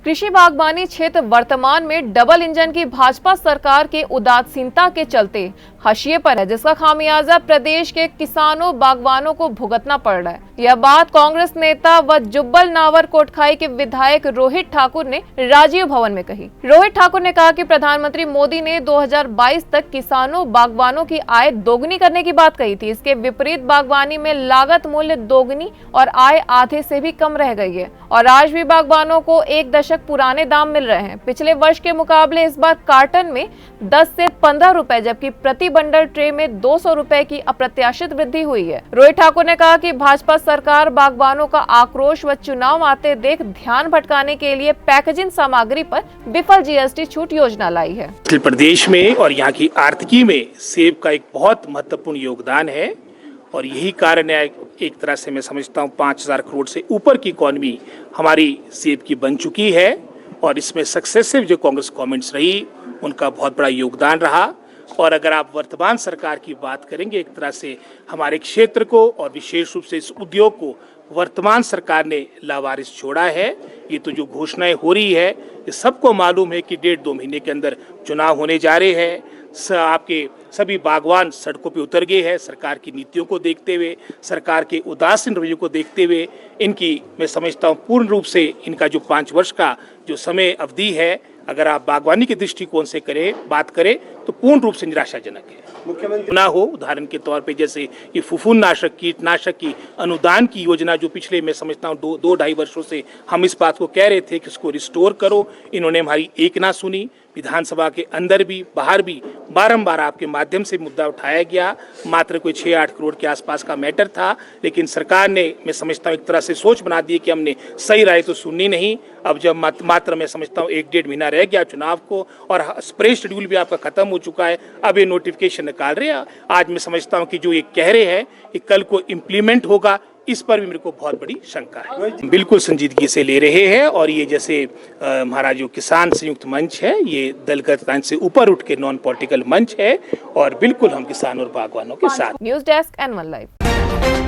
कृषि बागवानी क्षेत्र वर्तमान में डबल इंजन की भाजपा सरकार के उदासीनता के चलते हाशिए पर है, जिसका खामियाजा प्रदेश के किसानों बागवानों को भुगतना पड़ रहा है। यह बात कांग्रेस नेता व जुब्बल नावर कोटखाई के विधायक रोहित ठाकुर ने राजीव भवन में कही। रोहित ठाकुर ने कहा कि प्रधानमंत्री मोदी ने 2022 तक किसानों बागवानों की आय दोगुनी करने की बात कही थी। इसके विपरीत बागवानी में लागत मूल्य दोगुनी और आय आधे से भी कम रह गई है और आज भी बागवानों को एक दशक पुराने दाम मिल रहे हैं। पिछले वर्ष के मुकाबले इस बार कार्टन में 10 से 15 रुपए जबकि प्रति बंडल ट्रे में 200 रुपए की अप्रत्याशित वृद्धि हुई है। रोहित ठाकुर ने कहा कि भाजपा सरकार बागवानों का आक्रोश व चुनाव आते देख ध्यान भटकाने के लिए पैकेजिंग सामग्री पर विफल जीएसटी छूट योजना लाई है। उत्तर प्रदेश में और यहाँ की आर्थिकी में सेब का एक बहुत महत्वपूर्ण योगदान है और यही कारण है एक तरह से मैं समझता हूँ 5000 करोड़ से ऊपर की इकॉनमी हमारी सेब की बन चुकी है और इसमें सक्सेसिव जो कांग्रेस गवर्नमेंट्स रही उनका बहुत बड़ा योगदान रहा। और अगर आप वर्तमान सरकार की बात करेंगे एक तरह से हमारे क्षेत्र को और विशेष रूप से इस उद्योग को वर्तमान सरकार ने लावारिस छोड़ा है। ये तो जो घोषणाएं हो रही है ये सबको मालूम है कि 1.5-2 महीने के अंदर चुनाव होने जा रहे हैं। आपके सभी बागवान सड़कों पे उतर गए हैं सरकार की नीतियों को देखते हुए, सरकार के उदासीन रवैये को देखते हुए। इनकी मैं समझता हूँ पूर्ण रूप से इनका जो 5 वर्ष का जो समय अवधि है अगर आप बागवानी के दृष्टिकोण से बात करें तो पूर्ण रूप से निराशाजनक है। मुख्यमंत्री ना हो उदाहरण के तौर पे जैसे ये फफूंदनाशक कीटनाशक की अनुदान की योजना जो पिछले मैं समझता हूँ 2-2.5 वर्षों से हम इस बात को कह रहे थे कि इसको रिस्टोर करो, इन्होंने हमारी एक ना सुनी। विधानसभा के अंदर भी बाहर भी बारंबार आपके माध्यम से मुद्दा उठाया गया। मात्र कोई 6-8 करोड़ के आसपास का मैटर था, लेकिन सरकार ने मैं समझता हूँ एक तरह से सोच बना दी कि हमने सही राय तो सुननी नहीं। अब जब मात्र मैं समझता हूँ 1-1.5 महीना रह गया चुनाव को और स्प्रे शेड्यूल भी आपका खत्म हो चुका है, अब ये नोटिफिकेशन निकाल रहे हैं। आज मैं समझता हूँ कि जो ये कह रहे हैं कि कल को इम्प्लीमेंट होगा, इस पर भी मेरे को बहुत बड़ी शंका है। बिल्कुल संजीदगी से ले रहे हैं और ये जैसे हमारा जो किसान संयुक्त मंच है ये दलगत से ऊपर उठ के नॉन पॉलिटिकल मंच है और बिल्कुल हम किसान और बागवानों के साथ। News desk N1 live.